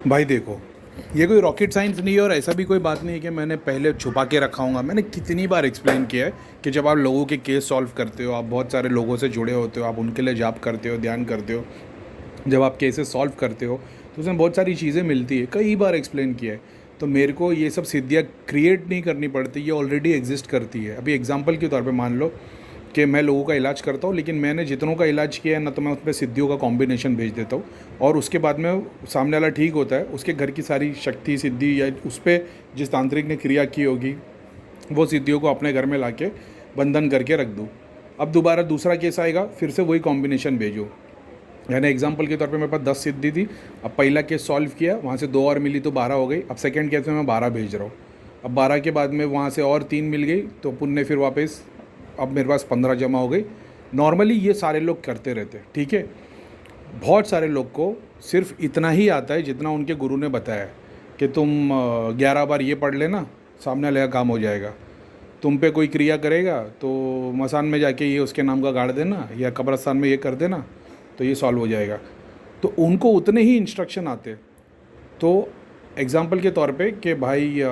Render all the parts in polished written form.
भाई देखो, ये कोई रॉकेट साइंस नहीं है और ऐसा भी कोई बात नहीं है कि मैंने पहले छुपा के रखा हूँगा। मैंने कितनी बार एक्सप्लेन किया है कि जब आप लोगों के केस सॉल्व करते हो, आप बहुत सारे लोगों से जुड़े होते हो, आप उनके लिए जाप करते हो, ध्यान करते हो, जब आप केसेस सॉल्व करते हो तो उसमें बहुत सारी चीज़ें मिलती है। कई बार एक्सप्लेन किया है। तो मेरे को ये सब सिद्धियाँ क्रिएट नहीं करनी पड़ती, ये ऑलरेडी एग्जिस्ट करती है। अभी एग्जांपल के तौर पे मान लो कि मैं लोगों का इलाज करता हूँ, लेकिन मैंने जितनों का इलाज किया है ना, तो मैं उस पर सिद्धियों का कॉम्बिनेशन भेज देता हूँ और उसके बाद में सामने वाला ठीक होता है। उसके घर की सारी शक्ति सिद्धि या उस पर जिस तांत्रिक ने क्रिया की होगी वो सिद्धियों को अपने घर में लाके बंधन करके रख दूँ। अब दोबारा दूसरा केस आएगा, फिर से वही कॉम्बिनेशन भेजो। यानी एग्जांपल के तौर पे मेरे पास 10 सिद्धि थी। अब पहला केस सॉल्व किया, वहाँ से 2 और मिली तो 12 हो गई। अब सेकंड केस में मैं 12 भेज रहा हूँ। अब 12 के बाद में वहाँ से और 3 मिल गई तो पुण्य फिर वापस, अब मेरे पास 15 जमा हो गई। नॉर्मली ये सारे लोग करते रहते हैं, ठीक है। बहुत सारे लोग को सिर्फ इतना ही आता है जितना उनके गुरु ने बताया है कि तुम 11 बार ये पढ़ लेना, सामने वाले का काम हो जाएगा। तुम पे कोई क्रिया करेगा तो मसान में जाके ये उसके नाम का गाड़ देना या कब्रस्तान में ये कर देना तो ये सॉल्व हो जाएगा। तो उनको उतने ही इंस्ट्रक्शन आते। तो एग्जांपल के तौर पे कि भाई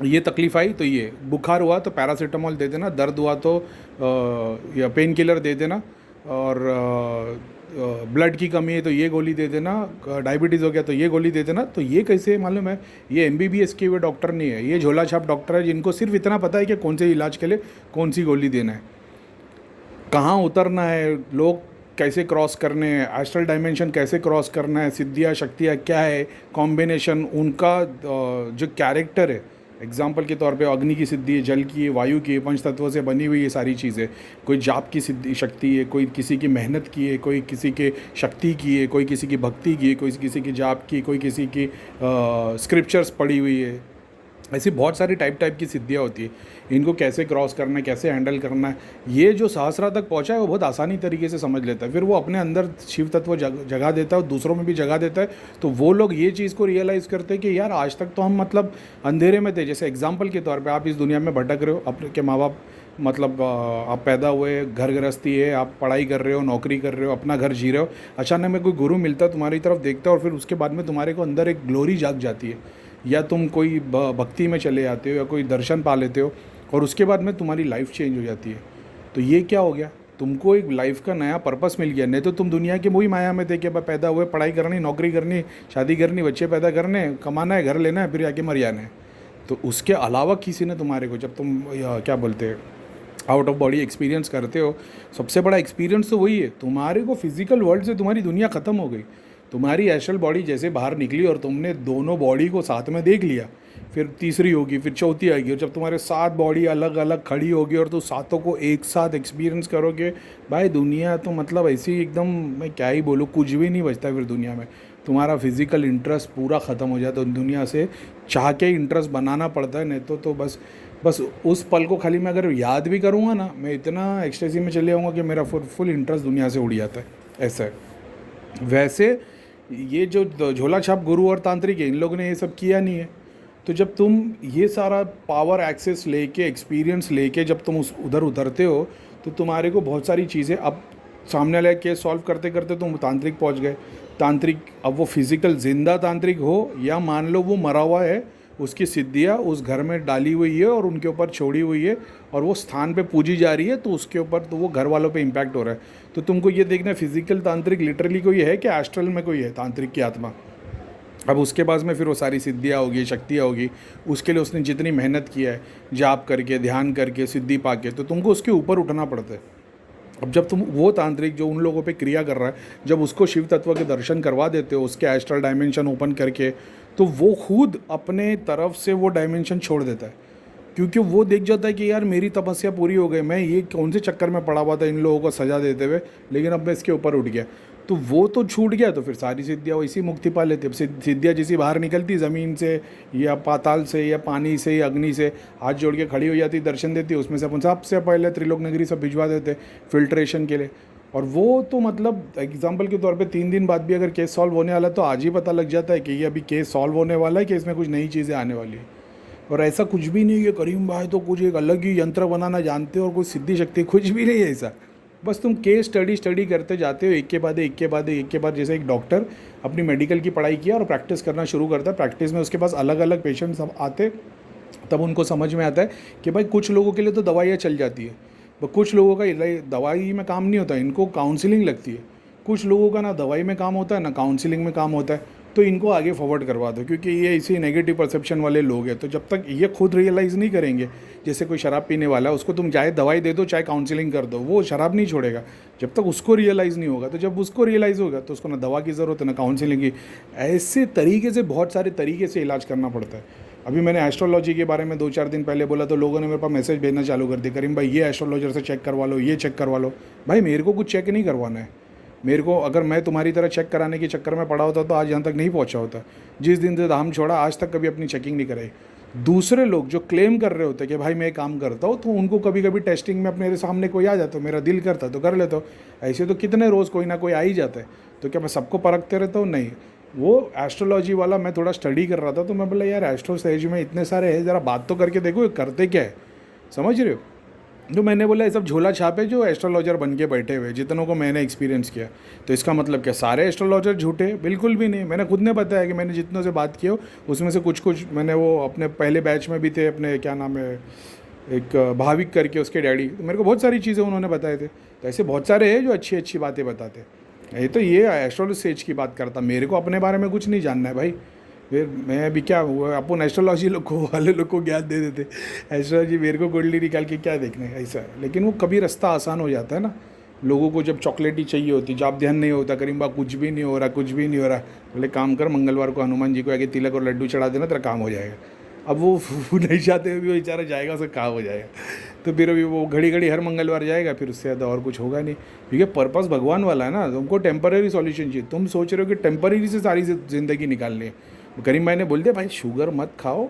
ये तकलीफ़ आई तो ये, बुखार हुआ तो पैरासीटामोल दे देना, दर्द हुआ तो या पेन किलर दे देना, और ब्लड की कमी है तो ये गोली दे देना, डायबिटीज़ हो गया तो ये गोली दे देना। तो ये कैसे मालूम है? ये MBBS के वे डॉक्टर नहीं है, ये झोला छाप डॉक्टर है जिनको सिर्फ इतना पता है कि कौन से इलाज के लिए कौन सी गोली देना है, कहाँ उतरना है, लोग कैसे क्रॉस करने हैं, एस्ट्रल डायमेंशन कैसे क्रॉस करना है, सिद्धियाँ शक्तियाँ क्या है, कॉम्बिनेशन उनका जो कैरेक्टर है। एग्जाम्पल के तौर पे अग्नि की सिद्धि है, जल की है, वायु की है, पंच तत्वों से बनी हुई ये सारी चीज़ें। कोई जाप की सिद्धि शक्ति है, कोई किसी की मेहनत की है, कोई किसी के शक्ति की है, कोई किसी की भक्ति की है, कोई किसी की जाप की, कोई किसी की स्क्रिप्चर्स पढ़ी हुई है। ऐसी बहुत सारी टाइप की सिद्धियाँ होती है। इनको कैसे क्रॉस करना है, कैसे हैंडल करना है, ये जो सहस्रा तक पहुँचा है वो बहुत आसानी तरीके से समझ लेता है। फिर वो अपने अंदर शिव तत्व जगा देता है और दूसरों में भी जगा देता है। तो वो लोग ये चीज़ को रियलाइज़ करते हैं कि यार आज तक तो हम मतलब अंधेरे में थे। जैसे एग्जाम्पल के तौर पर आप इस दुनिया में भटक रहे हो, अपने के माँ बाप मतलब आप पैदा हुए, घर गृहस्थी है, आप पढ़ाई कर रहे हो, नौकरी कर रहे हो, अपना घर जी रहे हो। अचानक में कोई गुरु मिलता है, तुम्हारी तरफ देखता है और फिर उसके बाद में तुम्हारे को अंदर एक ग्लोरी जाग जाती है, या तुम कोई भक्ति में चले जाते हो या कोई दर्शन पा लेते हो और उसके बाद में तुम्हारी लाइफ चेंज हो जाती है। तो ये क्या हो गया? तुमको एक लाइफ का नया पर्पस मिल गया। नहीं तो तुम दुनिया की वही माया में थे कि पैदा हुए, पढ़ाई करनी, नौकरी करनी, शादी करनी, बच्चे पैदा करने, कमाना है, घर लेना है, फिर आके मर जाना है। तो उसके अलावा किसी ने तुम्हारे को, जब तुम क्या बोलते हैं, आउट ऑफ बॉडी एक्सपीरियंस करते हो, सबसे बड़ा एक्सपीरियंस तो वही है। तुम्हारे को फिजिकल वर्ल्ड से तुम्हारी दुनिया ख़त्म हो गई। तुम्हारी एस्ट्रल बॉडी जैसे बाहर निकली और तुमने दोनों बॉडी को साथ में देख लिया, फिर तीसरी होगी, फिर चौथी आएगी, और जब तुम्हारे 7 बॉडी अलग अलग खड़ी होगी और तो सातों को एक साथ एक्सपीरियंस करोगे, भाई दुनिया तो मतलब ऐसी एकदम, मैं क्या ही बोलूँ, कुछ भी नहीं बचता फिर दुनिया में। तुम्हारा फिजिकल इंटरेस्ट पूरा ख़त्म हो जाता है दुनिया से। चाह के इंटरेस्ट बनाना पड़ता है, नहीं तो बस उस पल को खाली मैं अगर याद भी करूँगा ना, मैं इतना एक्सटेसी में चले जाऊँगा कि मेरा फुल इंटरेस्ट दुनिया से उड़ जाता है। ऐसा है। वैसे ये जो झोला छाप गुरु और तांत्रिक है, इन लोगों ने ये सब किया नहीं है। तो जब तुम ये सारा पावर एक्सेस लेके, एक्सपीरियंस लेके जब तुम उधर उतरते हो, तो तुम्हारे को बहुत सारी चीज़ें, अब सामने वाले केस सॉल्व करते करते तुम तांत्रिक पहुंच गए। तांत्रिक, अब वो फिजिकल जिंदा तांत्रिक हो या मान लो वो मरा हुआ है, उसकी सिद्धियाँ उस घर में डाली हुई है और उनके ऊपर छोड़ी हुई है और वो स्थान पे पूजी जा रही है, तो उसके ऊपर तो वो घर वालों पे इम्पैक्ट हो रहा है। तो तुमको ये देखना है फिजिकल तांत्रिक लिटरली कोई है कि एस्ट्रल में कोई है तांत्रिक की आत्मा। अब उसके बाद में फिर वो सारी सिद्धियाँ होगी, शक्तियाँ होगी, उसके लिए उसने जितनी मेहनत किया है, जाप करके, ध्यान करके, सिद्धि पाके, तो तुमको उसके ऊपर उठना पड़ता है। अब जब तुम वो तांत्रिक जो उन लोगों पे क्रिया कर रहा है, जब उसको शिव तत्व के दर्शन करवा देते हो, उसके एस्ट्रल डायमेंशन ओपन करके, तो वो खुद अपने तरफ से वो डायमेंशन छोड़ देता है। क्योंकि वो देख जाता है कि यार मेरी तपस्या पूरी हो गई, मैं ये कौन से चक्कर में पड़ा हुआ था इन लोगों को सजा देते हुए, लेकिन अब मैं इसके ऊपर उठ गया। तो वो तो छूट गया, तो फिर सारी सिद्धियाँ वैसी मुक्ति पा लेती। अब सिद्धियाँ जैसी बाहर निकलती ज़मीन से या पाताल से या पानी से या अग्नि से, हाथ जोड़ के खड़ी हो जाती, दर्शन देती, उसमें से अपन सबसे पहले त्रिलोक नगरी सब भिजवा देते फिल्ट्रेशन के लिए। और वो तो मतलब एग्जाम्पल के तौर पे 3 दिन बाद भी अगर केस सॉल्व होने वाला है तो आज ही पता लग जाता है कि ये अभी केस सॉल्व होने वाला है, कि इसमें कुछ नई चीज़ें आने वाली है। और ऐसा कुछ भी नहीं है कि करीम भाई तो कुछ एक अलग ही यंत्र बनाना जानते हो और कुछ सिद्धि शक्ति, कुछ भी नहीं है ऐसा। बस तुम केस स्टडी करते जाते हो, एक के बाद एक के बाद एक के बाद। जैसे एक डॉक्टर अपनी मेडिकल की पढ़ाई किया और प्रैक्टिस करना शुरू करता है, प्रैक्टिस में उसके पास अलग अलग पेशेंट्स सब आते, तब उनको समझ में आता है कि भाई कुछ लोगों के लिए तो दवाइयाँ चल जाती है, पर कुछ लोगों का दवाई में काम नहीं होता, इनको काउंसलिंग लगती है। कुछ लोगों का ना दवाई में काम होता है ना काउंसलिंग में काम होता है, तो इनको आगे फॉरवर्ड करवा दो, क्योंकि ये इसी नेगेटिव परसेप्शन वाले लोग हैं। तो जब तक ये खुद रियलाइज़ नहीं करेंगे, जैसे कोई शराब पीने वाला है, उसको तुम चाहे दवाई दे दो चाहे काउंसलिंग कर दो, वो शराब नहीं छोड़ेगा जब तक उसको रियलाइज़ नहीं होगा। तो जब उसको रियलाइज़ होगा तो उसको ना दवा की ज़रूरत है ना काउंसलिंग की। ऐसे तरीके से बहुत सारे तरीके से इलाज करना पड़ता है। अभी मैंने एस्ट्रोलॉजी के बारे में 2-4 दिन पहले बोला तो लोगों ने मेरे पास मैसेज भेजना चालू कर दिया, करीम भाई ये एस्ट्रोलॉजर से चेक करवा लो, ये चेक करवा लो। भाई मेरे को कुछ चेक नहीं करवाना है। मेरे को अगर मैं तुम्हारी तरह चेक कराने के चक्कर में पड़ा होता तो आज यहाँ तक नहीं पहुँचा होता। जिस दिन से धाम छोड़ा आज तक कभी अपनी चेकिंग नहीं कराई। दूसरे लोग जो क्लेम कर रहे होते कि भाई मैं काम करता हूँ, तो उनको कभी कभी टेस्टिंग में अपने सामने कोई आ जाता, मेरा दिल करता तो कर लेता हूँ। ऐसे तो कितने रोज़ कोई ना कोई आ ही जाता है। तो क्या मैं सबको परखते रहता हूँ? नहीं। वो एस्ट्रोलॉजी वाला मैं थोड़ा स्टडी कर रहा था, तो मैं बोला यार एस्ट्रो सेज में इतने सारे हैं, ज़रा बात तो करके देखो ये करते क्या है, समझ रहे हो? तो मैंने बोला ये सब झोला छाप है जो एस्ट्रोलॉजर बन के बैठे हुए, जितनों को मैंने एक्सपीरियंस किया। तो इसका मतलब क्या सारे एस्ट्रोलॉजर झूठे? बिल्कुल भी नहीं। मैंने खुद ने बताया कि मैंने जितनों से बात की हो उसमें से कुछ मैंने, वो अपने पहले बैच में भी थे, अपने क्या नाम है, एक भाविक करके उसके डैडी, तो मेरे को बहुत सारी चीज़ें उन्होंने बताए थे। तो ऐसे बहुत सारे हैं जो अच्छी अच्छी बातें बताते। ये एस्ट्रोलॉजी सेज की बात करता, मेरे को अपने बारे में कुछ नहीं जानना है भाई। फिर मैं अभी क्या हुआ, अपन एस्ट्रोलॉजी लोग को वाले लोग को ज्ञान दे देते, एस्ट्रोलॉजी मेरे को कुंडली निकाल के क्या देखना है, ऐसा है। लेकिन वो कभी रास्ता आसान हो जाता है ना, लोगों को जब चॉकलेट ही चाहिए होती, जब ध्यान नहीं होता, करीबा कुछ भी नहीं हो रहा, कुछ भी नहीं हो रहा, बोले काम कर मंगलवार को हनुमान जी को आगे तिलक और लड्डू चढ़ा देना, तेरा काम हो जाएगा। अब वो नहीं चाहते हुए भी वो बेचारा जाएगा, उसका काम हो जाएगा। तो फिर अभी वो घड़ी घड़ी हर मंगलवार जाएगा, फिर उससे ज़्यादा और कुछ होगा नहीं, क्योंकि पर्पस भगवान वाला है ना। तुमको टेम्पररी सॉल्यूशन चाहिए, तुम सोच रहे हो कि टेम्पररी से सारी ज़िंदगी निकालनी है। करीम भाई ने बोल दिया भाई शुगर मत खाओ,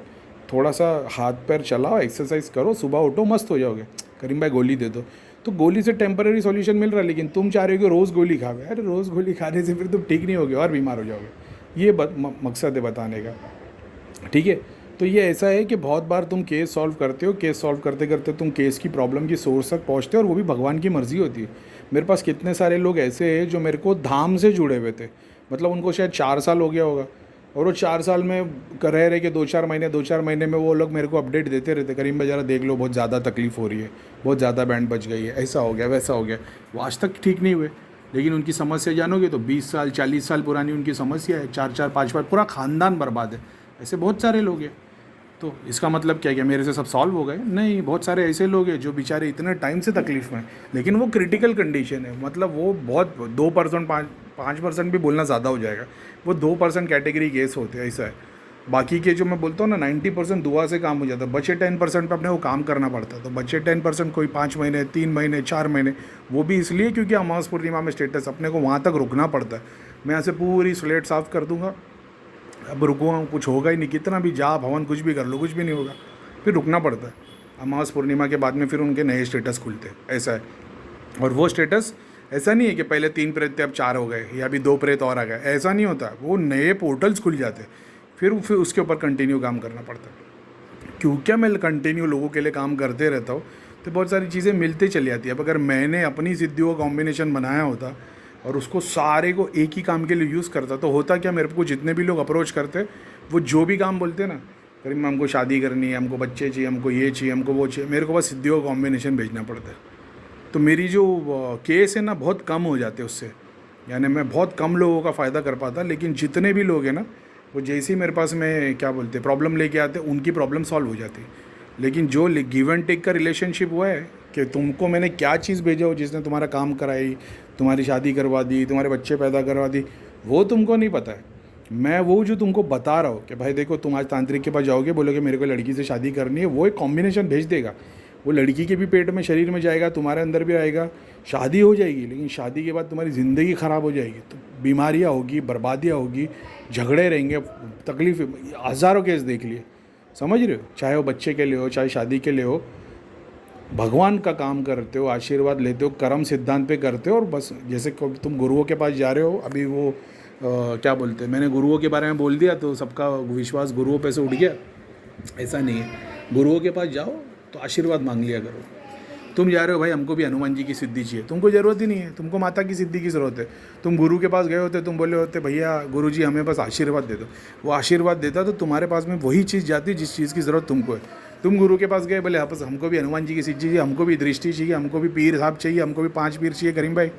थोड़ा सा हाथ पैर चलाओ, एक्सरसाइज करो, सुबह उठो, मस्त हो जाओगे। करीम भाई गोली दे दो, तो गोली से टेम्पररी सॉल्यूशन मिल रहा है, लेकिन तुम चाह रहे हो कि रोज़ गोली खाओगे। अरे रोज़ गोली खाने से फिर तुम ठीक नहीं होगे और बीमार हो जाओगे। ये मकसद है बताने का, ठीक है। तो ये ऐसा है कि बहुत बार तुम केस सॉल्व करते हो, केस सॉल्व करते करते तुम केस की प्रॉब्लम की सोर्स तक पहुँचते हो, और वो भी भगवान की मर्ज़ी होती है। मेरे पास कितने सारे लोग ऐसे हैं जो मेरे को धाम से जुड़े हुए थे, मतलब उनको शायद 4 साल हो गया होगा, और वो 4 साल में रह रहे कि 2-4 महीने में वो लोग मेरे को अपडेट देते रहते, करीम भाई जरा देख लो बहुत ज़्यादा तकलीफ़ हो रही है, बहुत ज़्यादा बैंड बच गई है, ऐसा हो गया वैसा हो गया। वो आज तक ठीक नहीं हुए, लेकिन उनकी समस्या जानोगे तो 20 साल 40 साल पुरानी उनकी समस्या है, 4-4 5-5 पूरा ख़ानदान बर्बाद है। ऐसे बहुत सारे लोग हैं। तो इसका मतलब क्या मेरे से सब सॉल्व हो गए? नहीं, बहुत सारे ऐसे लोग हैं जो बेचारे इतने टाइम से तकलीफ़ में, लेकिन वो क्रिटिकल कंडीशन है, मतलब वो बहुत 2% 5% भी बोलना ज़्यादा हो जाएगा, वो 2% कैटेगरी केस होते हैं, ऐसा है। बाकी के जो मैं बोलता हूँ ना 90% दुआ से काम हो जाता है, बचे 10% पे अपने को काम करना पड़ता है। तो बचे 10% कोई 5 महीने 3 महीने 4 महीने, वो भी इसलिए क्योंकि अमावस पूर्णिमा में स्टेटस अपने को वहाँ तक रुकना पड़ता है। मैं यहाँ से पूरी स्लेट साफ़ कर दूँगा, अब रुकूँगा कुछ होगा ही नहीं, कितना भी जाप हवन कुछ भी कर लो कुछ भी नहीं होगा, फिर रुकना पड़ता है। अमावस पूर्णिमा के बाद में फिर उनके नए स्टेटस खुलते हैं, ऐसा है। और वो स्टेटस ऐसा नहीं है कि पहले 3 प्रेत थे अब 4 हो गए, या अभी 2 प्रेत और आ गए, ऐसा नहीं होता। वो नए पोर्टल्स खुल जाते, फिर उसके ऊपर कंटिन्यू काम करना पड़ता है। क्योंकि मैं कंटिन्यू लोगों के लिए काम करते रहता हूँ, तो बहुत सारी चीज़ें मिलती चली जाती है। अब अगर मैंने अपनी सिद्धियों का कॉम्बिनेशन बनाया होता और उसको सारे को एक ही काम के लिए यूज़ करता, तो होता क्या, मेरे को जितने भी लोग अप्रोच करते, वो जो भी काम बोलते ना, करीब हमको शादी करनी है, हमको बच्चे चाहिए, हमको ये चाहिए, हमको वो चाहिए, मेरे को बस सिद्धियों का कॉम्बिनेशन भेजना पड़ता है। तो मेरी जो केस है ना बहुत कम हो जाते उससे, यानी मैं बहुत कम लोगों का फ़ायदा कर पाता। लेकिन जितने भी लोग हैं ना, वो जैसे ही मेरे पास में क्या बोलते प्रॉब्लम लेके आते, उनकी प्रॉब्लम सॉल्व हो जाती। लेकिन जो गिव एंड टेक का रिलेशनशिप हुआ है कि तुमको मैंने क्या चीज़ भेजा हो जिसने तुम्हारा काम कराई, तुम्हारी शादी करवा दी, तुम्हारे बच्चे पैदा करवा दी, वो तुमको नहीं पता है। मैं वो जो तुमको बता रहा हूँ कि भाई देखो तुम आज तांत्रिक के पास जाओगे, बोलोगे मेरे को लड़की से शादी करनी है, वो एक कॉम्बिनेशन भेज देगा। वो लड़की के भी पेट में शरीर में जाएगा, तुम्हारे अंदर भी आएगा, शादी हो जाएगी। लेकिन शादी के बाद तुम्हारी ज़िंदगी ख़राब हो जाएगी, तो बीमारियाँ होगी, बर्बादियाँ होगी, झगड़े रहेंगे, तकलीफ। हज़ारों केस देख लिए, समझ रहे हो? चाहे वो बच्चे के लिए हो, चाहे शादी के लिए हो, भगवान का काम करते हो, आशीर्वाद लेते हो, कर्म सिद्धांत पे करते हो। और बस जैसे तुम गुरुओं के पास जा रहे हो, अभी वो क्या बोलते हैं, मैंने गुरुओं के बारे में बोल दिया तो सबका विश्वास गुरुओं पे से उठ गया, ऐसा नहीं है। गुरुओं के पास जाओ तो आशीर्वाद मांग लिया करो, तुम जा रहे हो भाई, हमको भी हनुमान जी की सिद्धि चाहिए, तुमको ज़रूरत ही नहीं है, तुमको माता की सिद्धि की ज़रूरत है। तुम गुरु के पास गए होते, तुम बोले होते भैया गुरु जी हमें बस आशीर्वाद दे दो, वो आशीर्वाद देता तो तुम्हारे पास में वही चीज़ जाती जिस चीज़ की ज़रूरत तुमको है। तुम गुरु के पास गए, बोले हाँ बस हमको भी हनुमान जी की सिद्धि चाहिए, हमको भी दृष्टि चाहिए, हमको भी पीर साहब चाहिए, हमको भी 5 पीर चाहिए करीम भाई।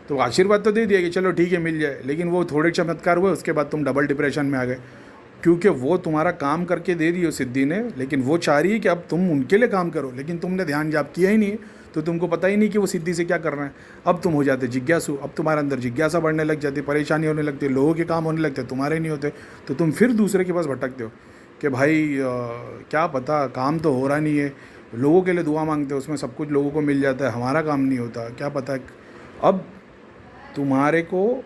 तो आशीर्वाद तो दे दिया कि चलो ठीक है मिल जाए, लेकिन वो थोड़े चमत्कार हुए, उसके बाद तुम डबल डिप्रेशन में आ गए, क्योंकि वो तुम्हारा काम करके दे दी हो सिद्धि ने, लेकिन वो चाह रही है कि अब तुम उनके लिए काम करो, लेकिन तुमने ध्यान जाप किया ही नहीं है, तो तुमको पता ही नहीं कि वो सिद्धि से क्या करना है। अब तुम हो जाते जिज्ञासु, अब तुम्हारे अंदर जिज्ञासा बढ़ने लग जाती, परेशानी होने लगती, लोगों के काम होने लगते, तुम्हारे नहीं होते, तो तुम फिर दूसरे के पास भटकते हो कि भाई क्या पता, काम तो हो रहा नहीं है, लोगों के लिए दुआ मांगते हो, उसमें सब कुछ लोगों को मिल जाता है, हमारा काम नहीं होता, क्या पता। अब तुम्हारे को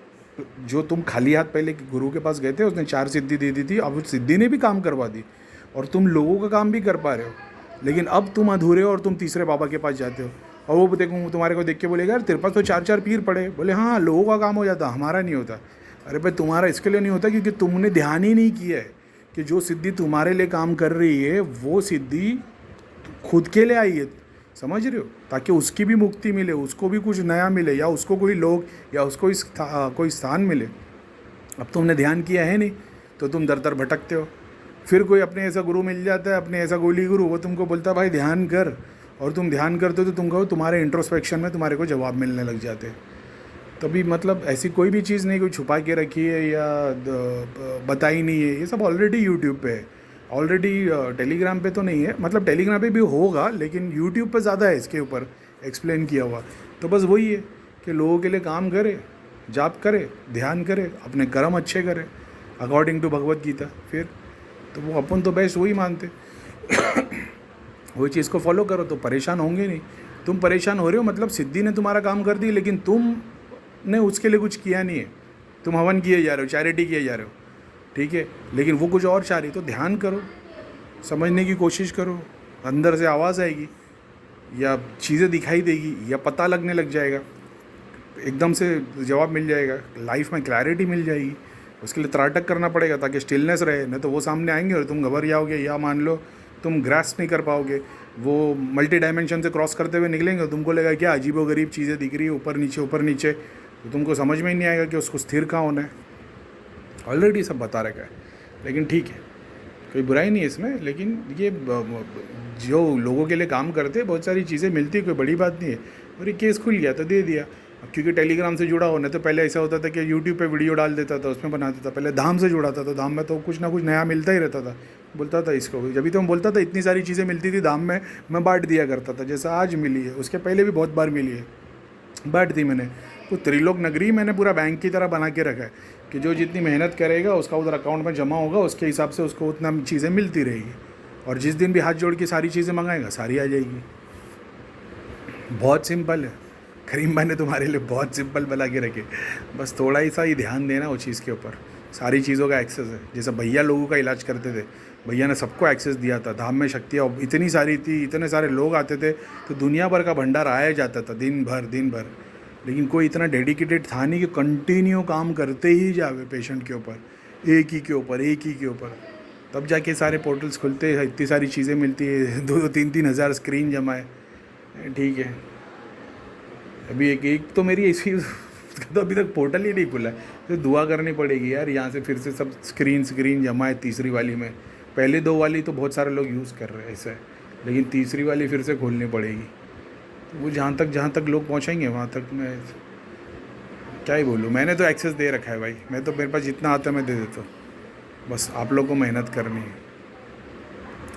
जो तुम खाली हाथ पहले गुरु के पास गए थे, उसने 4 सिद्धि दे दी थी, अब उस सिद्धि ने भी काम करवा दी और तुम लोगों का काम भी कर पा रहे हो, लेकिन अब तुम अधूरे हो और तुम तीसरे बाबा के पास जाते हो, और वो देखो तुम्हारे को देख के बोलेगा यार तेरे पास तो 4 पीर पड़े, बोले हाँ लोगों का काम हो जाता, हमारा नहीं होता। अरे भाई तुम्हारा इसके लिए नहीं होता क्योंकि तुमने ध्यान ही नहीं किया है कि जो सिद्धि तुम्हारे लिए काम कर रही है वो सिद्धि खुद के लिए आई है, समझ रहे हो, ताकि उसकी भी मुक्ति मिले, उसको भी कुछ नया मिले, या उसको कोई लोग या उसको कोई स्थान मिले। अब तुमने ध्यान किया है नहीं, तो तुम दर दर भटकते हो। फिर कोई अपने ऐसा गुरु मिल जाता है, अपने ऐसा गोली गुरु, वो तुमको बोलता है भाई ध्यान कर, और तुम ध्यान करते हो तो तुम कहो तुम्हारे इंट्रोस्पेक्शन में तुम्हारे को जवाब मिलने लग जाते हैं। तभी मतलब ऐसी कोई भी चीज़ नहीं कोई छुपा के रखी है या बताई नहीं है, ये सब ऑलरेडी यूट्यूब पे है, ऑलरेडी टेलीग्राम पे तो नहीं है, मतलब टेलीग्राम पे भी होगा लेकिन यूट्यूब पे ज़्यादा है इसके ऊपर एक्सप्लेन किया हुआ। तो बस वही है कि लोगों के लिए काम करे, जाप करे, ध्यान करे, अपने कर्म अच्छे करे अकॉर्डिंग टू भगवत गीता। फिर तो वो अपन तो बेस्ट वही मानते वही चीज़ को फॉलो करो तो परेशान होंगे नहीं। तुम परेशान हो रहे हो मतलब सिद्धि ने तुम्हारा काम कर दी, लेकिन तुमने उसके लिए कुछ किया नहीं है, तुम हवन किए जा रहे हो, चैरिटी किए जा रहे हो, ठीक है, लेकिन वो कुछ और चाह रही। तो ध्यान करो, समझने की कोशिश करो, अंदर से आवाज़ आएगी या चीज़ें दिखाई देगी या पता लगने लग जाएगा, एकदम से जवाब मिल जाएगा, लाइफ में क्लैरिटी मिल जाएगी। उसके लिए त्राटक करना पड़ेगा ताकि स्टिलनेस रहे, नहीं तो वो सामने आएंगे और तुम घबर जाओगे, या मान लो तुम ग्रास्प नहीं कर पाओगे, वो मल्टी डायमेंशन से क्रॉस करते हुए निकलेंगे, तुमको लगेगा क्या अजीबोगरीब चीज़ें दिख रही है ऊपर नीचे, तो तुमको समझ में ही नहीं आएगा कि उसको स्थिर कहाँ होना है। ऑलरेडी सब बता रखा है, लेकिन ठीक है, कोई बुराई नहीं है इसमें। लेकिन ये जो लोगों के लिए काम करते हैं बहुत सारी चीज़ें मिलती है, कोई बड़ी बात नहीं है। और ये केस खुल गया तो दे दिया, अब क्योंकि टेलीग्राम से जुड़ा होना, तो पहले ऐसा होता था कि यूट्यूब पे वीडियो डाल देता था, उसमें बनाता था। पहले धाम से जुड़ा था तो धाम में तो कुछ ना कुछ नया मिलता ही रहता था, बोलता था इसको, जब भी तो मैं बोलता था इतनी सारी चीज़ें मिलती थी धाम में, मैं बांट दिया करता था, जैसा आज मिली है, उसके पहले भी बहुत बार मिली है, बांट दी मैंने। तो त्रिलोक नगरी मैंने पूरा बैंक की तरह बना के रखा है कि जो जितनी मेहनत करेगा उसका उधर अकाउंट में जमा होगा, उसके हिसाब से उसको उतना चीज़ें मिलती रहेगी, और जिस दिन भी हाथ जोड़ के सारी चीज़ें मंगाएगा सारी आ जाएगी। बहुत सिंपल है, करीम भाई ने तुम्हारे लिए बहुत सिंपल बना के रखे, बस थोड़ा ही सा ही ध्यान देना उस चीज़ के ऊपर, सारी चीज़ों का एक्सेस है। जैसे भैया लोगों का इलाज करते थे, भैया ने सबको एक्सेस दिया था, धाम में शक्तियाँ इतनी सारी थी, इतने सारे लोग आते थे, तो दुनिया भर का भंडार आया जाता था दिन भर, लेकिन कोई इतना डेडिकेटेड था नहीं कि कंटिन्यू काम करते ही जावे पेशेंट के ऊपर, एक ही के ऊपर, तब जाके सारे पोर्टल्स खुलते हैं, इतनी सारी चीज़ें मिलती है, 2-3 हज़ार स्क्रीन जमा है, ठीक है। अभी एक तो मेरी ऐसी तो अभी तक पोर्टल ही नहीं खुला है, तो दुआ करनी पड़ेगी यार, यहाँ से फिर से सब स्क्रीन जमा है तीसरी वाली में। पहले 2 वाली तो बहुत सारे लोग यूज़ कर रहे हैं ऐसा है, लेकिन तीसरी वाली फिर से खोलनी पड़ेगी। तो वो जहाँ तक लोग पहुँचेंगे वहाँ तक मैं क्या ही बोलूँ, मैंने तो एक्सेस दे रखा है भाई, मैं तो मेरे पास जितना आता है मैं दे देता हूँ, बस आप लोग को मेहनत करनी है।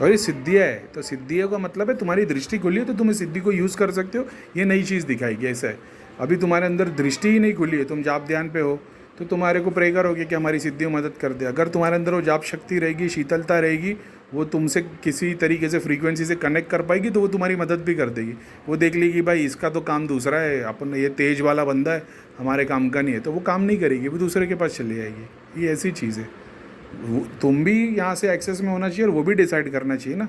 और ये सिद्धियाँ है, तो सिद्धियों का मतलब है तुम्हारी दृष्टि खुली है तो तुम इस सिद्धि को यूज़ कर सकते हो, ये नई चीज़ दिखाएगी। ऐसा है, अभी तुम्हारे अंदर दृष्टि ही नहीं खुली है, तुम जाप ध्यान पे हो, तो तुम्हारे को प्रे करोगे कि हमारी सिद्धि में मदद कर दे। अगर तुम्हारे अंदर वो जाप शक्ति रहेगी, शीतलता रहेगी, वो तुमसे किसी तरीके से फ्रीक्वेंसी से कनेक्ट कर पाएगी, तो वो तुम्हारी मदद भी कर देगी। वो देख लेगी भाई इसका तो काम दूसरा है, अपन ये तेज वाला बंदा है, हमारे काम का नहीं है, तो वो काम नहीं करेगी, वो दूसरे के पास चली जाएगी। ये ऐसी चीज़ है, तुम भी यहाँ से एक्सेस में होना चाहिए और वो भी डिसाइड करना चाहिए ना,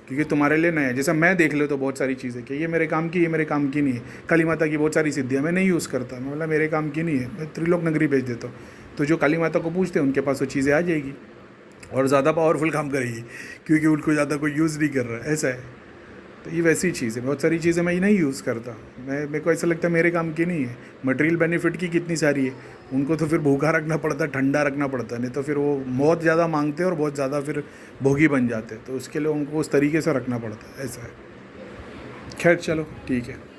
क्योंकि तुम्हारे लिए नया है। जैसा मैं देख लो तो बहुत सारी चीज़ें कि ये मेरे काम की, ये मेरे काम की नहीं है। काली माता की बहुत सारी सिद्धियाँ मैं नहीं यूज़ करता, मैं बोला मेरे काम की नहीं है, मैं त्रिलोक नगरी भेज देता हूँ। तो जो काली माता को पूछते हैं उनके पास वो चीज़ें आ जाएगी और ज़्यादा पावरफुल काम करेगी, क्योंकि उनको ज़्यादा कोई यूज़ नहीं कर रहा है, ऐसा है। तो ये वैसी चीज़ है, बहुत सारी चीज़ें मैं ये नहीं यूज़ करता। मेरे को ऐसा लगता है मेरे काम की नहीं है। मटेरियल बेनिफिट की कितनी सारी है, उनको तो फिर भूखा रखना पड़ता है, ठंडा रखना पड़ता है, नहीं तो फिर वो बहुत ज़्यादा मांगते हैं और बहुत ज़्यादा फिर भोगी बन जाते हैं, तो उसके लिए उनको उस तरीके से रखना पड़ता है, ऐसा है। खैर चलो ठीक है।